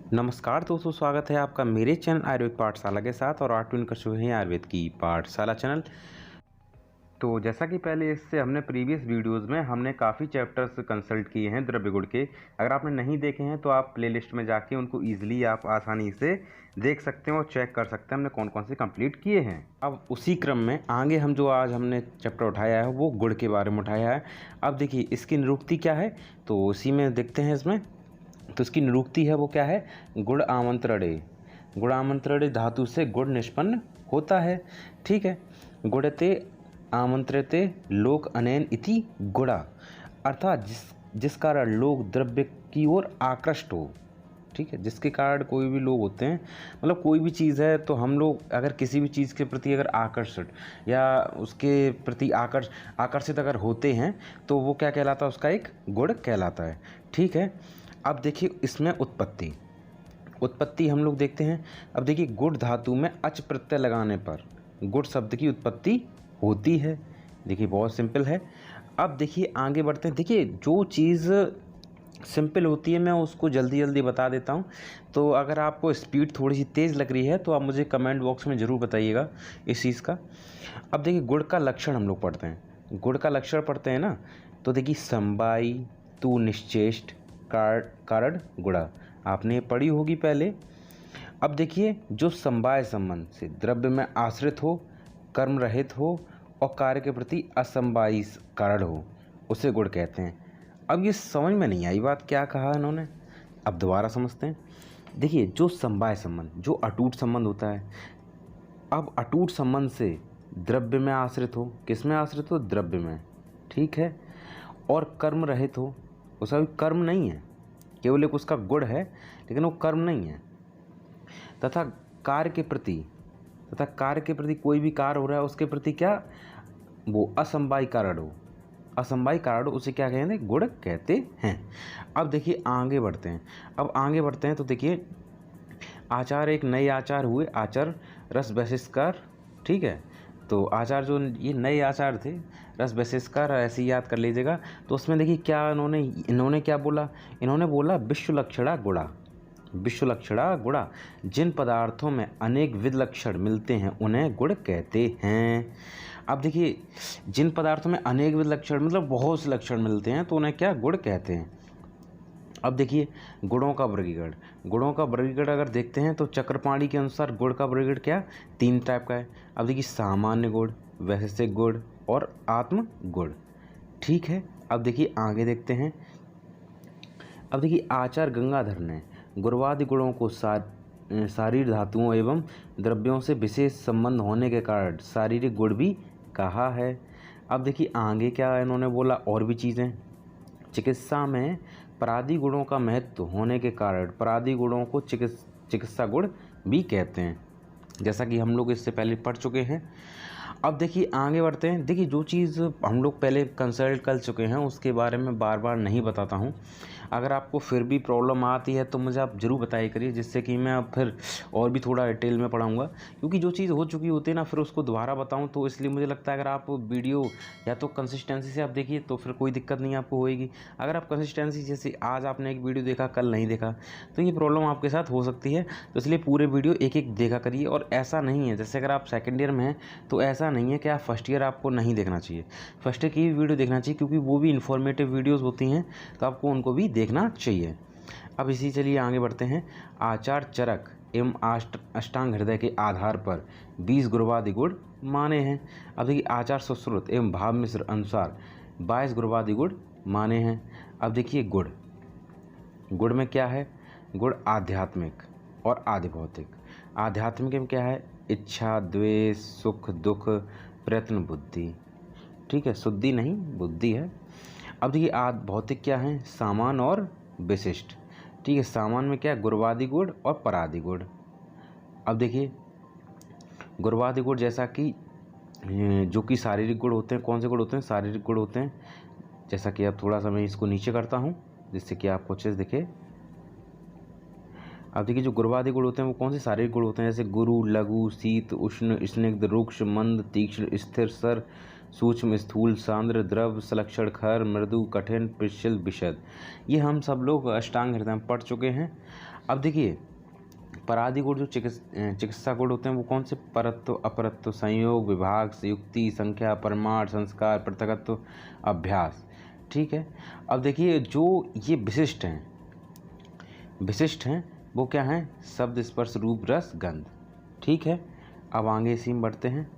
नमस्कार दोस्तों, स्वागत है आपका मेरे चैनल आयुर्वेद पाठशाला के साथ और आप ट्यून कर चुके हैं आयुर्वेद की पाठशाला चैनल। तो जैसा कि पहले इससे हमने प्रीवियस वीडियोस में हमने काफ़ी चैप्टर्स कंसल्ट किए हैं द्रव्य गुण के। अगर आपने नहीं देखे हैं तो आप प्लेलिस्ट में जाके उनको ईजिली आप आसानी से देख सकते हैं और चेक कर सकते हैं हमने कौन कौन से कंप्लीट किए हैं। अब उसी क्रम में आगे हम जो आज हमने चैप्टर उठाया है वो गुड़ के बारे में उठाया है। अब देखिए इसकी निरूक्ति क्या है, तो उसी में देखते हैं इसमें। तो इसकी निरूक्ति है वो क्या है, गुड़ आमंत्रणे। गुड़ आमंत्रणे धातु से गुड़ निष्पन्न होता है। ठीक है, गुड़ते आमंत्रिते लोक अनैन इति गुड़ा, अर्थात जिस कारण लोग द्रव्य की ओर आकृष्ट हो। ठीक है, जिसके कारण कोई भी लोग होते हैं, मतलब कोई भी चीज़ है तो हम लोग अगर किसी भी चीज़ के प्रति अगर आकर्षित या उसके प्रति आकर्षित अगर होते हैं तो वो क्या कहलाता है, उसका एक गुण कहलाता है। ठीक है, अब देखिए इसमें उत्पत्ति हम लोग देखते हैं। अब देखिए गुड़ धातु में अच प्रत्यय लगाने पर गुड़ शब्द की उत्पत्ति होती है। देखिए बहुत सिंपल है। अब देखिए आगे बढ़ते हैं। देखिए जो चीज़ सिंपल होती है मैं उसको जल्दी जल्दी बता देता हूँ, तो अगर आपको स्पीड थोड़ी सी तेज़ लग रही है तो आप मुझे कमेंट बॉक्स में ज़रूर बताइएगा इस चीज़ का। अब देखिए गुड़ का लक्षण हम लोग पढ़ते हैं, गुड़ का लक्षण पढ़ते हैं ना, तो देखिए समवायी तू निश्चेष्ट कारण गुड़ा, आपने पढ़ी होगी पहले। अब देखिए जो समवाय संबंध से द्रव्य में आश्रित हो, कर्म रहित हो और कार्य के प्रति असमवायी कारण हो, उसे गुण कहते हैं। अब ये समझ में नहीं आई बात, क्या कहा इन्होंने, अब दोबारा समझते हैं। देखिए जो समवाय संबंध, जो अटूट संबंध होता है, अब अटूट संबंध से द्रव्य में आश्रित हो, किस में आश्रित हो, द्रव्य में। ठीक है, और कर्म रहित हो, उसका भी कर्म नहीं है, केवल एक उसका गुण है लेकिन वो कर्म नहीं है। तथा कार्य के प्रति कोई भी कार्य हो रहा है उसके प्रति क्या, वो असमवायी कारण हो, असमवायी कारण हो, उसे क्या कहते हैं, गुण कहते हैं। अब देखिए आगे बढ़ते हैं। तो देखिए आचार, एक नए आचार हुए, आचार रस वैशिष्टकार। ठीक है, तो आचार जो ये नए आचार थे रस वैशिष्टकार, ऐसे ही याद कर लीजिएगा। तो उसमें देखिए क्या इन्होंने क्या बोला, इन्होंने बोला विश्व लक्षणा गुणा, विश्व लक्षणा गुणा, जिन पदार्थों में अनेक विध लक्षण मिलते हैं उन्हें गुण कहते हैं। अब देखिए जिन पदार्थों में अनेक विध लक्षण मतलब बहुत से लक्षण मिलते हैं तो उन्हें क्या, गुण कहते हैं। अब देखिए गुणों का वर्गीकरण अगर देखते हैं तो चक्रपाणी के अनुसार गुण का वर्गीकरण क्या, 3 टाइप का है। अब देखिए सामान्य गुण, वैशेषिक गुण और आत्म गुण। ठीक है, अब देखिए आगे देखते हैं। अब देखिए आचार्य गंगाधर ने गुणवादि गुणों को शारीर धातुओं एवं द्रव्यों से विशेष संबंध होने के कारण शारीरिक गुण भी कहा है। अब देखिए आगे क्या इन्होंने बोला, और भी चीज़ें, चिकित्सा में परादी गुणों का महत्व होने के कारण परादी गुणों को चिकित्सा गुण भी कहते हैं, जैसा कि हम लोग इससे पहले पढ़ चुके हैं। अब देखिए आगे बढ़ते हैं। देखिए जो चीज़ हम लोग पहले कंसल्ट कर चुके हैं उसके बारे में बार बार नहीं बताता हूँ। अगर आपको फिर भी प्रॉब्लम आती है तो मुझे आप ज़रूर बताइए करिए, जिससे कि मैं अब फिर और भी थोड़ा डिटेल में पढ़ाऊँगा, क्योंकि जो चीज़ हो चुकी होती है ना फिर उसको दोबारा बताऊँ, तो इसलिए मुझे लगता है अगर आप वीडियो या तो कंसिस्टेंसी से आप देखिए तो फिर कोई दिक्कत नहीं आपको होएगी। अगर आप कंसिस्टेंसी, जैसे आज आपने एक वीडियो देखा कल नहीं देखा, तो ये प्रॉब्लम आपके साथ हो सकती है। तो इसलिए पूरे वीडियो एक एक देखा करिए। और ऐसा नहीं है जैसे अगर आप सेकेंड ईयर में हैं तो ऐसा नहीं है कि आप फर्स्ट ईयर आपको नहीं देखना चाहिए, फर्स्ट ईयर की भी वीडियो देखना चाहिए, क्योंकि वो भी इन्फॉर्मेटिव वीडियोज़ होती हैं तो आपको उनको भी देखना चाहिए। अब इसी चलिए आगे बढ़ते हैं। आचार चरक एवं अष्टांग हृदय के आधार पर 20 गुणवादि गुण माने हैं। अब देखिए आचार सुश्रुत एवं भाव मिश्र अनुसार 22 गुणवादि गुण माने हैं। अब देखिए गुण में क्या है, गुण आध्यात्मिक और आदि भौतिक। आध्यात्मिक में क्या है, इच्छा, द्वेष, सुख, दुख, प्रयत्न, बुद्धि। ठीक है, शुद्धि नहीं बुद्धि है। अब देखिए आदि भौतिक क्या है, सामान्य और विशिष्ट। ठीक है, सामान्य में क्या है, गुणवादि गुण और परादि गुण। अब देखिए गुणवादि गुण जैसा कि जो कि शारीरिक गुण होते हैं, कौन से गुण होते हैं, शारीरिक गुण होते हैं। जैसा कि अब थोड़ा सा मैं इसको नीचे करता हूँ जिससे कि आपको अच्छे से दिखे। अब देखिए जो गुणवादि गुण होते हैं वो कौन से शारीरिक गुण होते हैं, जैसे गुरु, लघु, शीत, उष्ण, स्निग्ध, रुक्ष, मंद, तीक्ष्ण, स्थिर, सर, सूक्ष्म, स्थूल, सांद्र, द्रव, सलक्षण, खर, मृदु, कठिन, पिच्छल, विशद। ये हम सब लोग अष्टांग हृदय में पढ़ चुके हैं। अब देखिए परादि गुण जो चिकित्सा गुण होते हैं वो कौन से? परत्व, अपरत्व, संयोग, विभाग, युक्ति, संख्या, परमाण, संस्कार, पृथकत्व, अभ्यास। ठीक है। अब देखिए जो ये विशिष्ट हैं वो क्या हैं? शब्द, स्पर्श, रूप, रस, गंध। ठीक है। अब आगे इसी में बढ़ते हैं।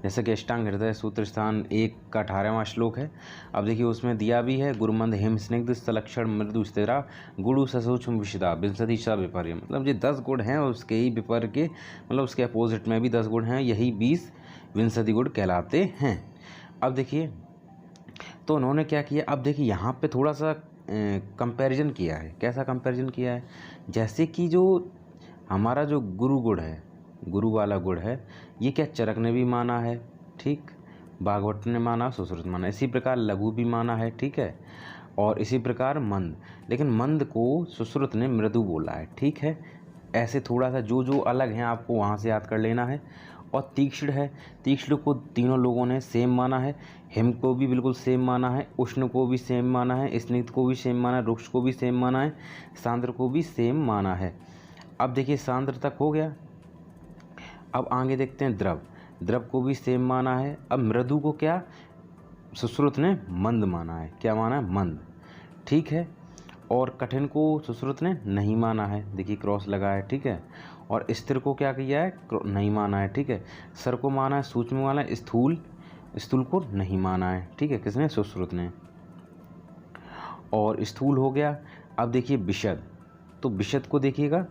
जैसे कि अष्टांग हृदय सूत्र स्थान 1 का 18वां श्लोक है। अब देखिए उसमें दिया भी है गुरुमंद हिम स्निग्ध सलक्षण मृदु स्थिरा गुरु ससूक्ष्म विशदा विंशति सा विपर्य। मतलब ये 10 गुण हैं और उसके ही विपर्य के मतलब उसके अपोजिट में भी 10 गुण हैं, यही 20 विंशति गुण कहलाते हैं। अब देखिए तो उन्होंने क्या किया? अब देखिए यहाँ पे थोड़ा सा कंपैरिजन किया है। कैसा कंपैरिजन किया है? जैसे कि जो हमारा जो गुरु गुण है, गुरु वाला गुण है, ये क्या चरक ने भी माना है, ठीक, भागवत ने माना, सुश्रुत माना, इसी प्रकार लघु भी माना है, ठीक है, और इसी प्रकार मंद, लेकिन मंद को सुश्रुत ने मृदु बोला है, ठीक है। ऐसे थोड़ा सा जो जो अलग हैं आपको वहाँ से याद कर लेना है। और तीक्ष्ण है, तीक्ष्ण को तीनों लोगों ने सेम माना है, हिम को भी बिल्कुल सेम माना है, उष्ण को भी सेम माना है, स्निग्ध को भी सेम माना है, रुक्ष को भी सेम माना है, सांद्र को भी सेम माना है। अब देखिए सांद्र तक हो गया। अब आगे देखते हैं द्रव, द्रव को भी सेम माना है। अब मृदु को क्या सुश्रुत ने मंद माना है, क्या माना है? मंद, ठीक है। और कठिन को सुश्रुत ने नहीं माना है, देखिए क्रॉस लगा है, ठीक है। और स्थिर को क्या किया है? नहीं माना है, ठीक है। सर को माना है, सूक्ष्म वाला, स्थूल, स्थूल को नहीं माना है, ठीक है, किसने? सुश्रुत ने। और स्थूल हो गया। अब देखिए विशद, तो विशद को देखिएगा,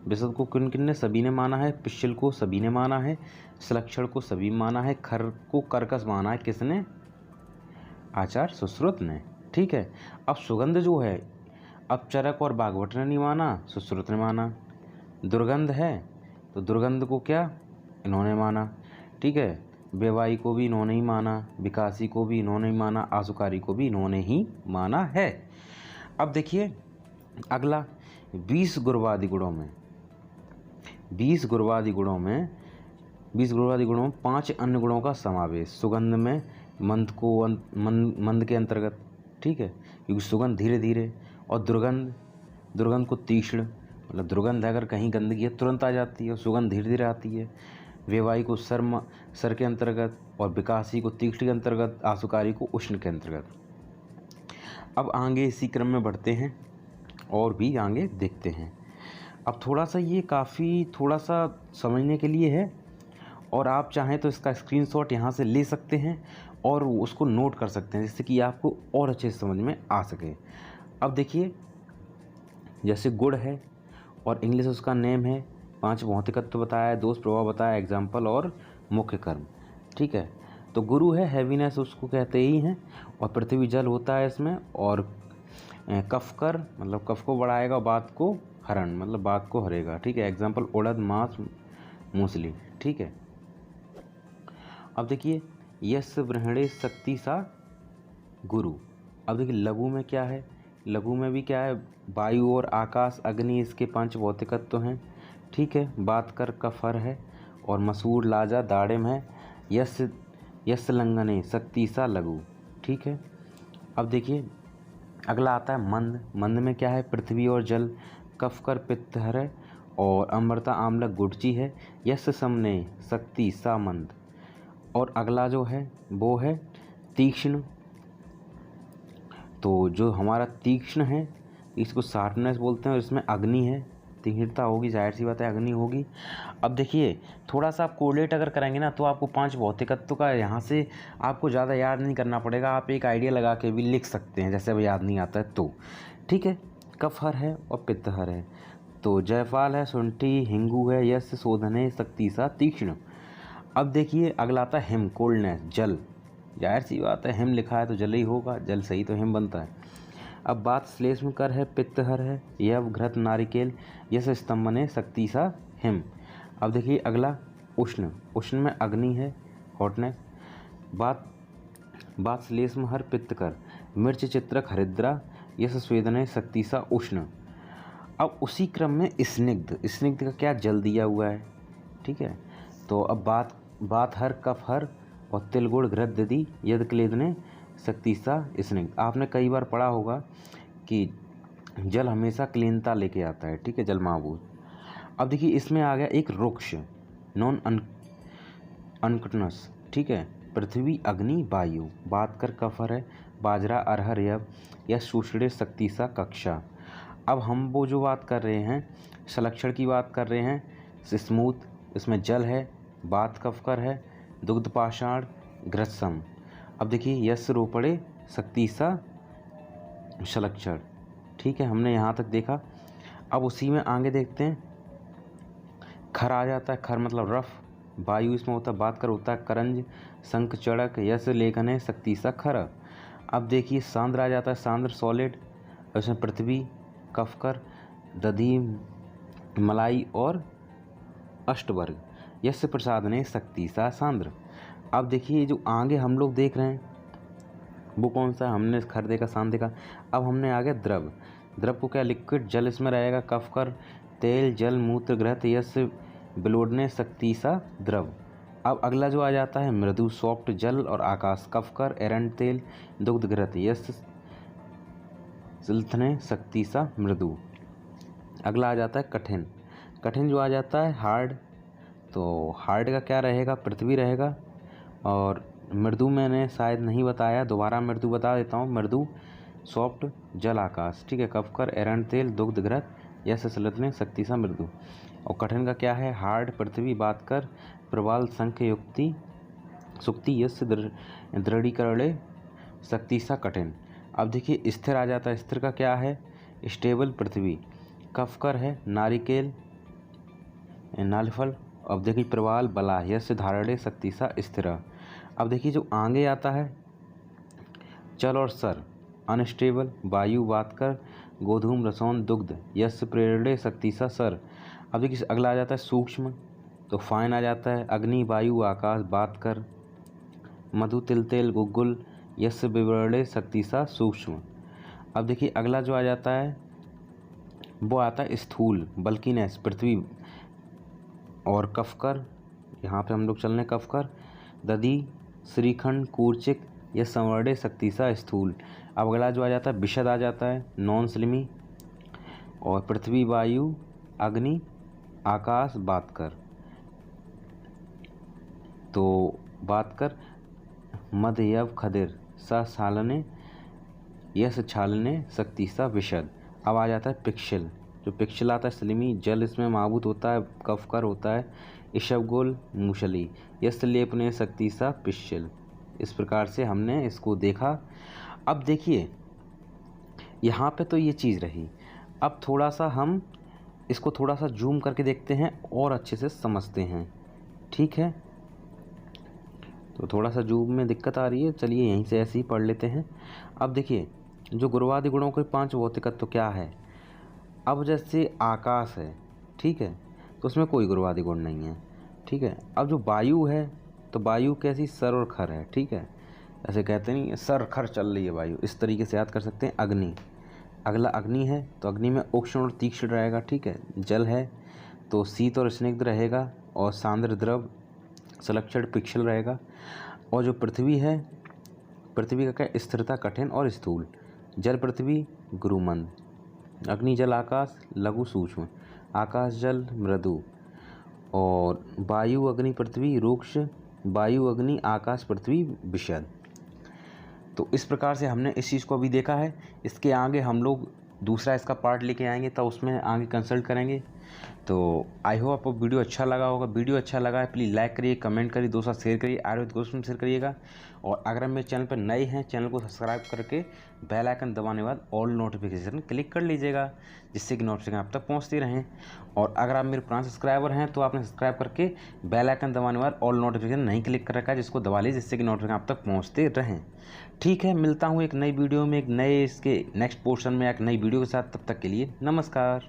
विशद को किन किन ने? सभी ने माना है। पिच्छल को सभी ने माना है, सलक्षण को सभी माना है, खर को कर्कश माना है, किसने? आचार्य सुश्रुत ने, ठीक है। अब सुगंध जो है, अब चरक और भागवत ने नहीं माना, सुश्रुत ने माना। दुर्गंध है तो दुर्गंध को क्या इन्होंने माना, ठीक है। बेवाई को भी इन्होंने ही माना, विकासी को भी इन्होंने ही माना, आसुकारी को भी इन्होंने ही माना है। अब देखिए अगला 20 गुणवादी गुणों में 20 गुणवादी गुणों में 5 अन्य गुणों का समावेश। सुगंध में मंद को मंद के अंतर्गत, ठीक है, क्योंकि सुगंध धीरे धीरे, और दुर्गंध को तीक्ष्ण, मतलब दुर्गंध अगर कहीं गंदगी है तुरंत आ जाती है और सुगंध धीरे धीरे आती है। वेवाई को सर के अंतर्गत, और विकासी को तीक्ष्ण के अंतर्गत, आसुकारी को उष्ण के अंतर्गत। अब आगे इसी क्रम में बढ़ते हैं और भी आगे देखते हैं। अब थोड़ा सा ये काफ़ी थोड़ा सा समझने के लिए है, और आप चाहें तो इसका स्क्रीनशॉट यहाँ से ले सकते हैं और उसको नोट कर सकते हैं, जिससे कि आपको और अच्छे से समझ में आ सके। अब देखिए जैसे गुण है और इंग्लिश उसका नेम है, 5 भौतिकत्व बताया, दोष प्रभाव बताया, एग्जाम्पल और मुख्य कर्म, ठीक है। तो गुरु है, हैवीनेस उसको कहते ही हैं, और पृथ्वी जल होता है इसमें, और कफकर मतलब कफ को बढ़ाएगा, बात को हरण मतलब बात को हरेगा, ठीक है। एग्जाम्पल उड़द, मांस, मूसली, ठीक है। अब देखिए यश ब्रहणे शक्ति सा गुरु। अब देखिए लघु में क्या है? लघु में भी क्या है? वायु और आकाश, अग्नि, इसके 5 भौतिकत्व हैं, ठीक है। बात कर कफर है, और मसूर, लाजा, दाड़िम है। यश लंघने शक्ति सा लघु, ठीक है। अब देखिए अगला आता है मंद। मंद में क्या है? पृथ्वी और जल, कफकर पित्तहर है, और अमृता आम्लक गुडची है। यश समने शक्ति सा मंद। और अगला जो है वो है तीक्ष्ण। तो जो हमारा तीक्ष्ण है इसको शार्पनेस बोलते हैं, और इसमें अग्नि है, तीक्ष्णता होगी, जाहिर सी बात है अग्नि होगी। अब देखिए थोड़ा सा आप कोरिलेट अगर करेंगे ना तो आपको 5 भौतिकत्व का यहाँ से आपको ज़्यादा याद नहीं करना पड़ेगा, आप एक आइडिया लगा के भी लिख सकते हैं, जैसे अब याद नहीं आता है तो, ठीक है। कफहर है और पित्तहर है, तो जयफाल है, शुंठी, हिंगू है, यश शोधने शक्ति सा तीक्ष्ण। अब देखिए अगला आता है हिम, कोल्डनेस, जल, जाहिर सी बात है हिम लिखा है तो जल ही होगा, जल सही तो हिम बनता है। अब बात श्लेष्म कर है, पित्तहर है, यह घृत नारिकेल, यश स्तंभने शक्ति सा हिम। अब देखिए अगला उष्ण, उष्ण में अग्नि है, हॉटनेस। बात श्लेष्म हर पित्त कर, मिर्च चित्रक हरिद्रा, यश स्वेदने शक्ति सा उष्ण। अब उसी क्रम में स्निग्ध, स्निग्ध का क्या? जल दिया हुआ है, ठीक है। तो अब बात हर कफ हर और तिल गुड़ घृत दधि यद क्लेदने शक्ति सा स्निग्ध। आपने कई बार पढ़ा होगा कि जल हमेशा क्लीनता लेके आता है, ठीक है, जल महाभूत। अब देखिए इसमें आ गया एक रुक्ष नॉन अनकटनस, ठीक है, पृथ्वी अग्नि वायु, बात कर कफर है, बाजरा अरहर यव या सुषड़े शक्ति सा कक्षा। अब हम वो जो बात कर रहे हैं सलक्षण की बात कर रहे हैं, स्मूथ, इसमें जल है, बात कफकर है, दुग्ध पाषाण घृतसम। अब देखिए यश रोपड़े शक्ति सा सलक्षण, ठीक है, हमने यहाँ तक देखा। अब उसी में आगे देखते हैं, खर आ जाता है, खर मतलब रफ, वायु इसमें होता है, बात कर होता है करंज, शंख चड़क, यश लेखन है शक्ति सा खर। अब देखिए सांद्र आ जाता है, सांद्र सॉलिड, इसमें पृथ्वी कफकर, दधि मलाई और अष्टवर्ग, यश प्रसाद ने शक्ति सा सांद्र। अब देखिए जो आगे हम लोग देख रहे हैं वो कौन सा, हमने खर देखा, सांद्र देखा। अब हमने आ गया द्रव, द्रव को क्या, लिक्विड, जल इसमें रहेगा, कफकर, तेल जल मूत्र घृत यश बिलोडने शक्ति सा द्रव। अब अगला जो आ जाता है मृदु, सॉफ्ट, जल और आकाश, कफकर, एरंड तेल, दुग्ध घृत यश सिल्थने शक्ति सा मृदु। अगला आ जाता है कठिन, कठिन जो आ जाता है हार्ड, तो हार्ड का क्या रहेगा, पृथ्वी रहेगा। और मृदु मैंने शायद नहीं बताया, दोबारा मृदु बता देता हूँ, मृदु सॉफ्ट जल आकाश, ठीक है, कफकर एरंड तेल दुग्ध घृत यश सिल्थने शक्ति सा मृदु। और कठिन का क्या है, हार्ड पृथ्वी, बात कर प्रवाल शंख युक्ति सुक्ति यश दृढ़ीकरणे शक्ति सा कठिन। अब देखिए स्थिर आ जाता है, स्थिर का क्या है, स्टेबल पृथ्वी, कफकर है नारिकेल नालफल। अब देखिए प्रवाल बला यश धारणे शक्ति सा स्थिर। अब देखिए जो आगे आता है चल और सर, अनस्टेबल, वायु, बात कर गोधूम रसौन दुग्ध यश प्रेरणे शक्ति सा सर। अब देखिए अगला आ जाता है सूक्ष्म, तो फाइन आ जाता है अग्नि वायु आकाश, बात कर मधु तिल तेल गुग्गुल यश विवरणे शक्ति सा सूक्ष्म। अब देखिए अगला जो आ जाता है वो आता है स्थूल, बल्किनेस, पृथ्वी और कफकर, यहाँ पे हम लोग चल रहे कफकर, दधि श्रीखंड कूर्चिक यह संवर्णे शक्ति सा स्थूल। अब अगला जो आ जाता है विशद आ जाता है नॉन स्लिमी, और पृथ्वी वायु अग्नि आकाश, बात कर, तो बात कर मद यव खदिर सा छालने यश छालने शक्ति सा विशद। अब आ जाता है पिक्शल, जो पिक्शल आता है स्लिमी, जल इसमें महाभूत होता है, कफकर होता है, ईशवगोल मूशली यश लेपने शक्ति सा पिक्शल। इस प्रकार से हमने इसको देखा। अब देखिए यहाँ पे तो ये चीज़ रही, अब थोड़ा सा हम इसको थोड़ा सा जूम करके देखते हैं और अच्छे से समझते हैं, ठीक है। तो थोड़ा सा जूम में दिक्कत आ रही है, चलिए यहीं से ऐसे ही पढ़ लेते हैं। अब देखिए जो गुरुवादि गुणों के 5 भौतिकत्व तो क्या है। अब जैसे आकाश है, ठीक है, तो उसमें कोई गुरुवादि गुण नहीं है, ठीक है। अब जो वायु है तो वायु कैसी, सर और खर है, ठीक है, ऐसे कहते नहीं सर खर चल रही है वायु, इस तरीके से याद कर सकते हैं। अग्नि, अगला अग्नि है तो अग्नि में उष्ण और तीक्ष्ण रहेगा, ठीक है। जल है तो शीत और स्निग्ध रहेगा, और सांद्र द्रव सलक्षण पिक्शल रहेगा। और जो पृथ्वी है, पृथ्वी का क्या, स्थिरता कठिन और स्थूल, जल पृथ्वी गुरुमंद, अग्नि जल आकाश लघु सूक्ष्म, आकाश जल मृदु, और वायु अग्नि पृथ्वी रूक्ष, वायु अग्नि आकाश पृथ्वी विशद। तो इस प्रकार से हमने इस चीज़ को अभी देखा है। इसके आगे हम लोग दूसरा इसका पार्ट लेके आएंगे, तो उसमें आगे कंसल्ट करेंगे। तो आई होप आपको वीडियो अच्छा लगा होगा। वीडियो अच्छा लगा है प्लीज़ लाइक करिए, कमेंट करिए, दोस्तों शेयर करिए, आयुर्वेद दोस्तों में शेयर करिएगा। और अगर मेरे चैनल पर नए हैं, चैनल को सब्सक्राइब करके बेल आइकन दबाने के बाद ऑल नोटिफिकेशन क्लिक कर लीजिएगा, जिससे कि नोटिफिकेशन आप तक पहुंचती रहें। और अगर आप मेरे पुराने सब्सक्राइबर हैं तो आपने सब्सक्राइब करके बेल आइकन दबाने के बाद ऑल नोटिफिकेशन नहीं क्लिक कर रखा है, जिसको दबा लीजिए, जिससे कि नोटिफिकेशन आप तक पहुँचते रहें। ठीक है, मिलता हूँ एक नई वीडियो में, एक नए इसके नेक्स्ट पोर्शन में एक नई वीडियो के साथ। तब तक के लिए नमस्कार।